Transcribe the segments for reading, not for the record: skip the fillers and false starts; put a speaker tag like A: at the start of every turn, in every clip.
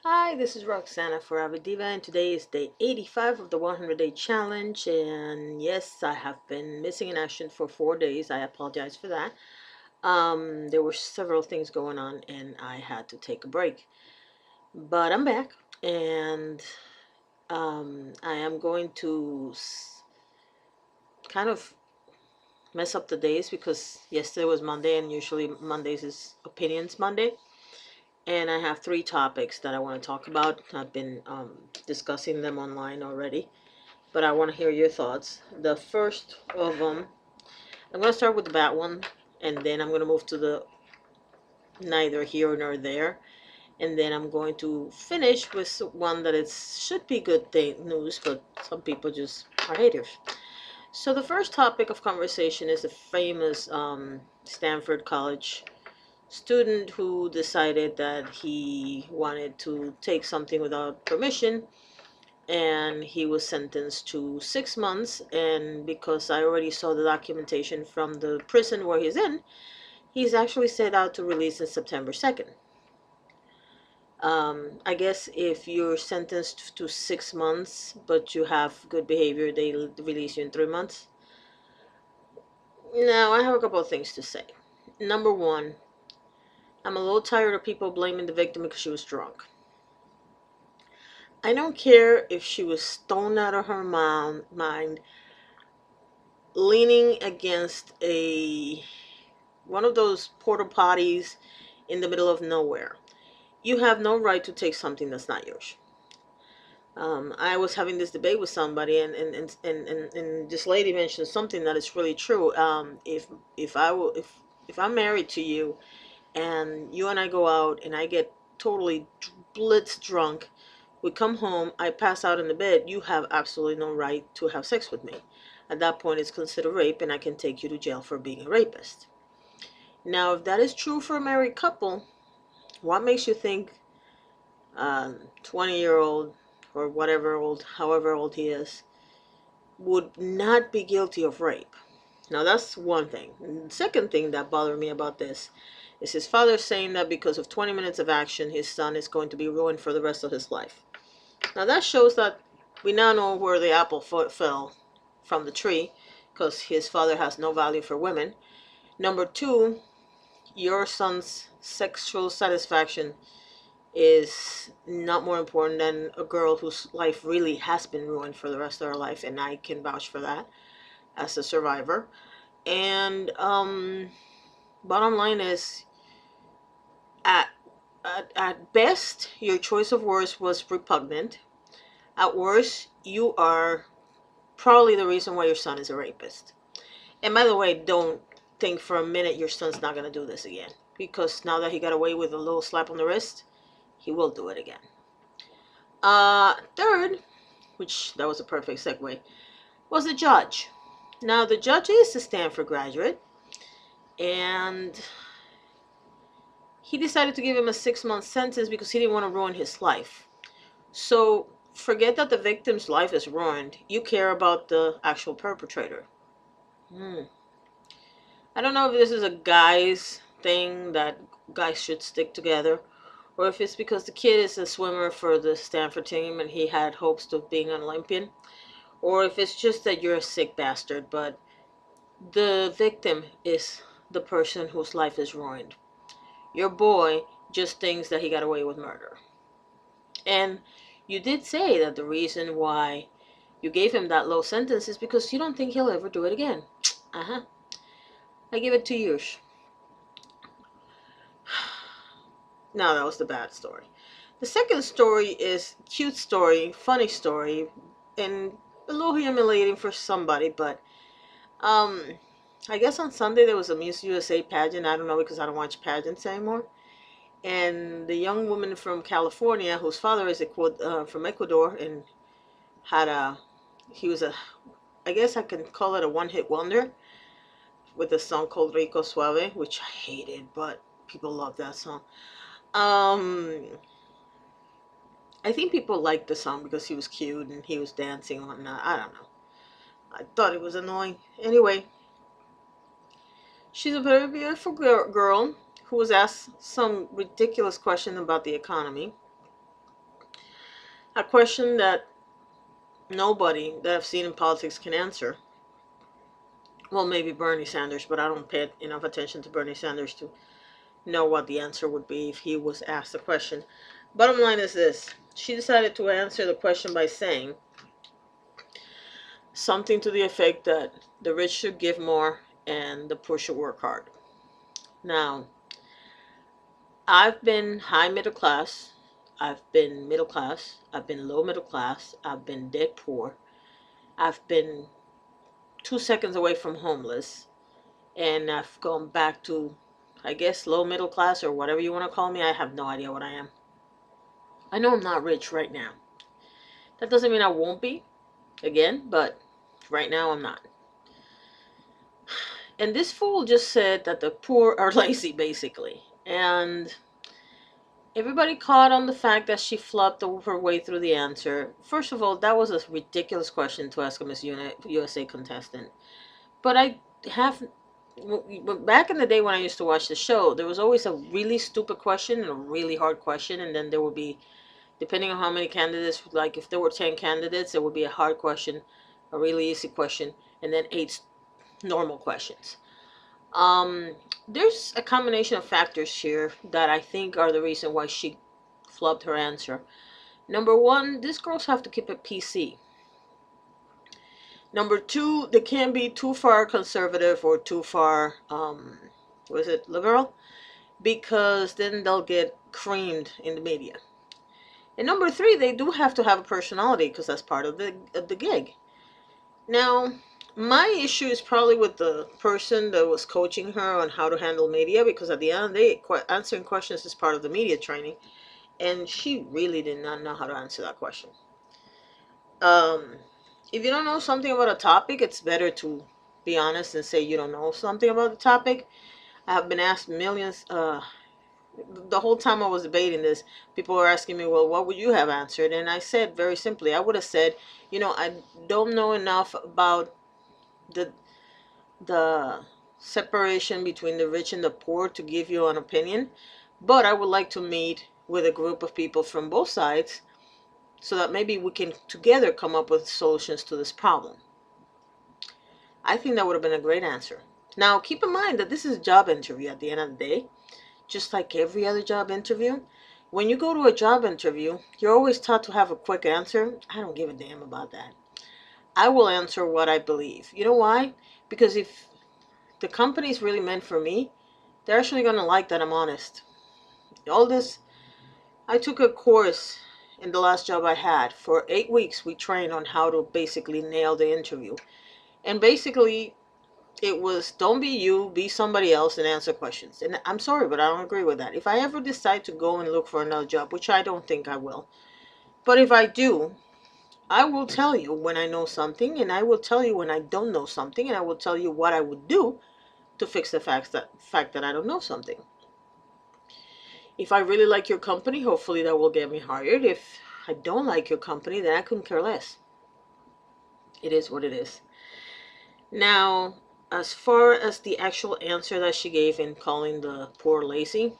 A: Hi, this is Roxana Forever Diva, and today is day 85 of the 100-day challenge. And yes, I have been missing in action for 4 days. I apologize for that. There were several things going on, and I had to take a break. But I'm back, and I am going to kind of mess up the days because yesterday was Monday, and usually Mondays is Opinions Monday. And I have three topics that I want to talk about. I've been discussing them online already, but I want to hear your thoughts. The first of them, I'm going to start with the bad one, and then I'm going to move to the neither here nor there, and then I'm going to finish with one that it should be good news, but some people just are haters. So the first topic of conversation is the famous Stanford College student who decided that he wanted to take something without permission, and he was sentenced to 6 months. And because I already saw the documentation from the prison where he's in, he's actually set out to release on September 2nd. I guess if you're sentenced to 6 months but you have good behavior, they release you in 3 months. Now, I have a couple of things to say. Number one, I'm a little tired of people blaming the victim because she was drunk. I don't care if she was stoned out of her mind, leaning against a one of those porta potties in the middle of nowhere. You have no right to take something that's not yours. I was having this debate with somebody, and this lady mentioned something that is really true. If I'm married to you, and you and I go out, and I get totally blitz drunk, we come home, I pass out in the bed, you have absolutely no right to have sex with me. At that point, it's considered rape, and I can take you to jail for being a rapist. Now, if that is true for a married couple, what makes you think 20-year-old or whatever old, however old he is, would not be guilty of rape? Now, that's one thing. And the second thing that bothered me about this is his father saying that because of 20 minutes of action, his son is going to be ruined for the rest of his life. Now, that shows that we now know where the apple fell from the tree, because his father has no value for women. Number two, your son's sexual satisfaction is not more important than a girl whose life really has been ruined for the rest of her life, and I can vouch for that as a survivor. And bottom line is, at, at best, your choice of words was repugnant. At worst, you are probably the reason why your son is a rapist. And by the way, don't think for a minute your son's not going to do this again, because now that he got away with a little slap on the wrist, he will do it again. Third, which that was a perfect segue, was the judge. Now, the judge is a Stanford graduate, and he decided to give him a 6-month sentence because he didn't want to ruin his life. So forget that the victim's life is ruined. You care about the actual perpetrator. I don't know if this is a guy's thing that guys should stick together, or if it's because the kid is a swimmer for the Stanford team and he had hopes of being an Olympian, or if it's just that you're a sick bastard. But the victim is the person whose life is ruined. Your boy just thinks that he got away with murder. And you did say that the reason why you gave him that low sentence is because you don't think he'll ever do it again. Uh-huh. I give it 2 years. Now, that was the bad story. The second story is cute story, funny story, and a little humiliating for somebody, but I guess on Sunday there was a Miss USA pageant. I don't know, because I don't watch pageants anymore. And the young woman from California, whose father is from Ecuador, and had he was I guess I can call it a one-hit wonder with a song called Rico Suave, which I hated, but people love that song. I think people liked the song because he was cute and he was dancing and whatnot. I don't know. I thought it was annoying. Anyway, she's a very beautiful girl who was asked some ridiculous question about the economy. a question that nobody that I've seen in politics can answer. Well, maybe Bernie Sanders, but I don't pay enough attention to Bernie Sanders to know what the answer would be if he was asked the question. Bottom line is this: she decided to answer the question by saying something to the effect that the rich should give more and the poor should work hard. Now, I've been high middle class, I've been middle class, I've been low middle class, I've been dead poor, I've been 2 seconds away from homeless, and I've gone back to, I guess, low middle class or whatever you want to call me. I have no idea what I am. I know I'm not rich right now. That doesn't mean I won't be again, but right now I'm not. And this fool just said that the poor are lazy, basically. And everybody caught on the fact that she flopped her way through the answer. First of all, that was a ridiculous question to ask a Miss USA contestant. But I have, back in the day when I used to watch the show, there was always a really stupid question and a really hard question, and then there would be, depending on how many candidates, like if there were 10 candidates, there would be a hard question, a really easy question, and then 8 normal questions. Um, there's a combination of factors here that I think are the reason why she flubbed her answer. Number one, these girls have to keep it PC. Number two, they can't be too far conservative or too far, was it liberal? Because then they'll get creamed in the media. And number three, they do have to have a personality because that's part of the gig. Now, my issue is probably with the person that was coaching her on how to handle media, because at the end of the day, answering questions is part of the media training, and she really did not know how to answer that question. If you don't know something about a topic, it's better to be honest and say you don't know something about the topic. I have been asked millions, the whole time I was debating this, people were asking me, well, what would you have answered? And I said very simply, I would have said, I don't know enough about the the separation between the rich and the poor to give you an opinion, but I would like to meet with a group of people from both sides so that maybe we can together come up with solutions to this problem. I think that would have been a great answer. Now, keep in mind that this is a job interview at the end of the day, just like every other job interview. When you go to a job interview, you're always taught to have a quick answer. I don't give a damn about that. I will answer what I believe. You know why? Because if the company is really meant for me, they're actually going to like that I'm honest. All this, I took a course in the last job I had. For 8 weeks, we trained on how to basically nail the interview. And basically, it was don't be you, be somebody else and answer questions. And I'm sorry, but I don't agree with that. If I ever decide to go and look for another job, which I don't think I will, but if I do, I will tell you when I know something, and I will tell you when I don't know something, and I will tell you what I would do to fix the fact that I don't know something. If I really like your company, hopefully that will get me hired. If I don't like your company, then I couldn't care less. It is what it is. Now, as far as the actual answer that she gave in calling the poor lazy,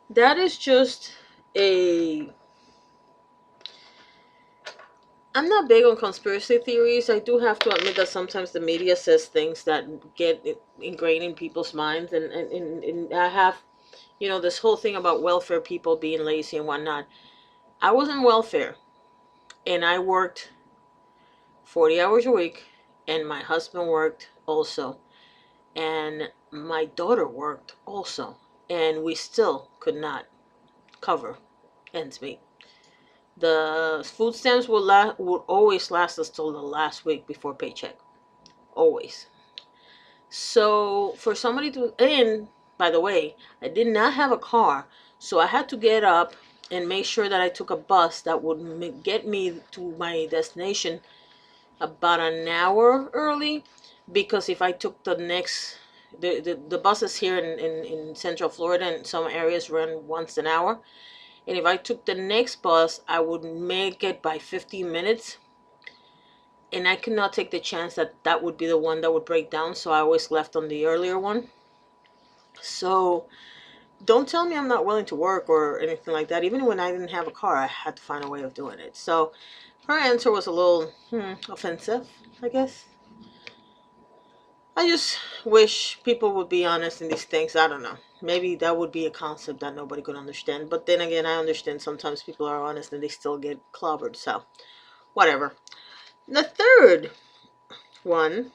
A: that is just a... I'm not big on conspiracy theories. I do have to admit that sometimes the media says things that get ingrained in people's minds, and I have, this whole thing about welfare people being lazy and whatnot. I was in welfare, and I worked 40 hours a week, and my husband worked also, and my daughter worked also, and we still could not cover ends meet. The food stamps would always last us till the last week before paycheck, always. So for somebody to, and by the way, I did not have a car, so I had to get up and make sure that I took a bus that would get me to my destination about an hour early, because if I took the next, the buses here in Central Florida in some areas run once an hour, and if I took the next bus, I would make it by 15 minutes, and I could not take the chance that that would be the one that would break down, so I always left on the earlier one. So don't tell me I'm not willing to work or anything like that. Even when I didn't have a car, I had to find a way of doing it. So her answer was a little offensive, I guess. I just wish people would be honest in these things. I don't know. Maybe that would be a concept that nobody could understand. But then again, I understand sometimes people are honest and they still get clobbered. So, whatever. The third one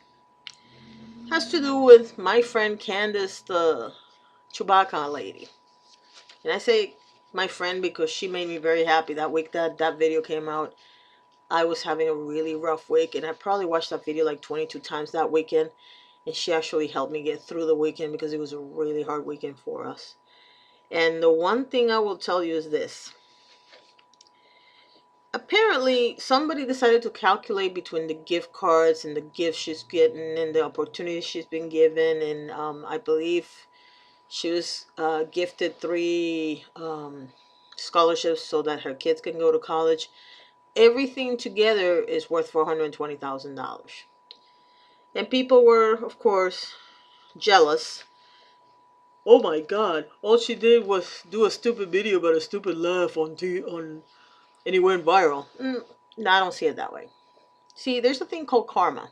A: has to do with my friend Candace, the Chewbacca lady. And I say my friend because she made me very happy that week that video came out. I was having a really rough week, and I probably watched that video like 22 times that weekend. And she actually helped me get through the weekend because it was a really hard weekend for us. And the one thing I will tell you is this. Apparently, somebody decided to calculate between the gift cards and the gifts she's getting and the opportunities she's been given. And I believe she was gifted 3 scholarships so that her kids can go to college. Everything together is worth $420,000. And people were, of course, jealous. Oh my God! All she did was do a stupid video about a stupid laugh on, and it went viral. No, I don't see it that way. See, there's a thing called karma,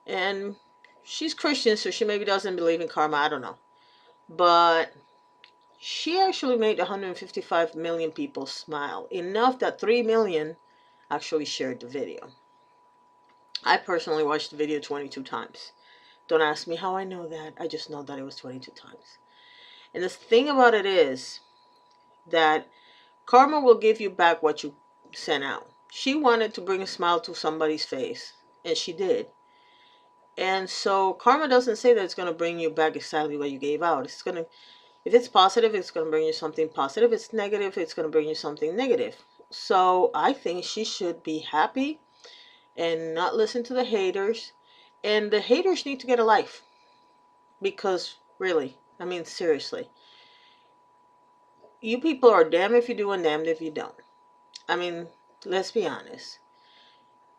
A: and she's Christian, so she maybe doesn't believe in karma. I don't know, but she actually made 155 million people smile, enough that 3 million actually shared the video. I personally watched the video 22 times. Don't ask me how I know that. I just know that it was 22 times. And the thing about it is that karma will give you back what you sent out. She wanted to bring a smile to somebody's face, and she did. And so karma doesn't say that it's going to bring you back exactly what you gave out. It's going to, if it's positive, it's going to bring you something positive. If it's negative, it's going to bring you something negative. So I think she should be happy and not listen to the haters. And the haters need to get a life. Because really, I mean, seriously, you people are damned if you do and damned if you don't. I mean, let's be honest.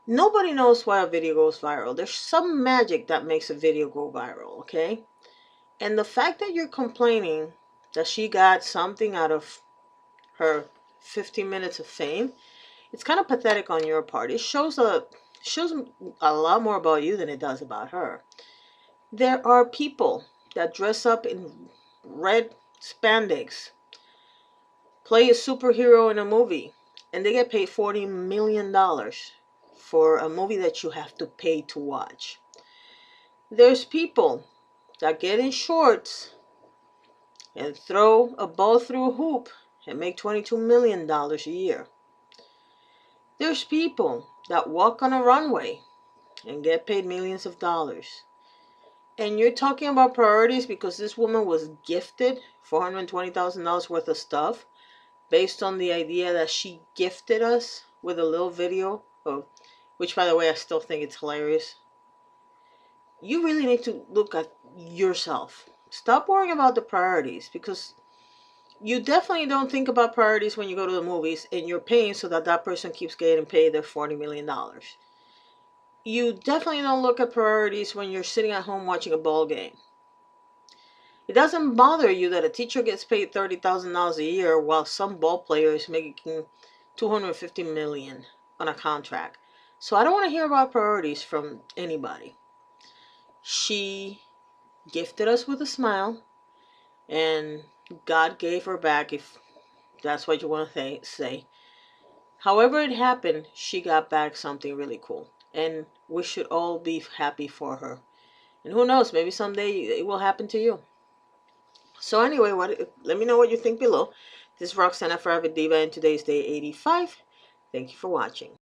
A: Nobody knows why a video goes viral. There's some magic that makes a video go viral, okay? And the fact that you're complaining that she got something out of her 15 minutes of fame, it's kind of pathetic on your part. It shows a lot more about you than it does about her. There are people that dress up in red spandex, play a superhero in a movie, and they get paid $40 million for a movie that you have to pay to watch. There's people that get in shorts and throw a ball through a hoop and make $22 million a year. There's people that walk on a runway and get paid millions of dollars. And you're talking about priorities because this woman was gifted $420,000 worth of stuff based on the idea that she gifted us with a little video, which, by the way, I still think it's hilarious. You really need to look at yourself. Stop worrying about the priorities, because you definitely don't think about priorities when you go to the movies and you're paying so that that person keeps getting paid their $40 million. You definitely don't look at priorities when you're sitting at home watching a ball game. It doesn't bother you that a teacher gets paid $30,000 a year while some ball player is making $250 million on a contract. So I don't want to hear about priorities from anybody. She gifted us with a smile, and God gave her back, if that's what you want to say. However it happened, she got back something really cool, and we should all be happy for her. And who knows, maybe someday it will happen to you. So anyway, let me know what you think below. This is Roxana Forever Diva, and today's day 85. Thank you for watching.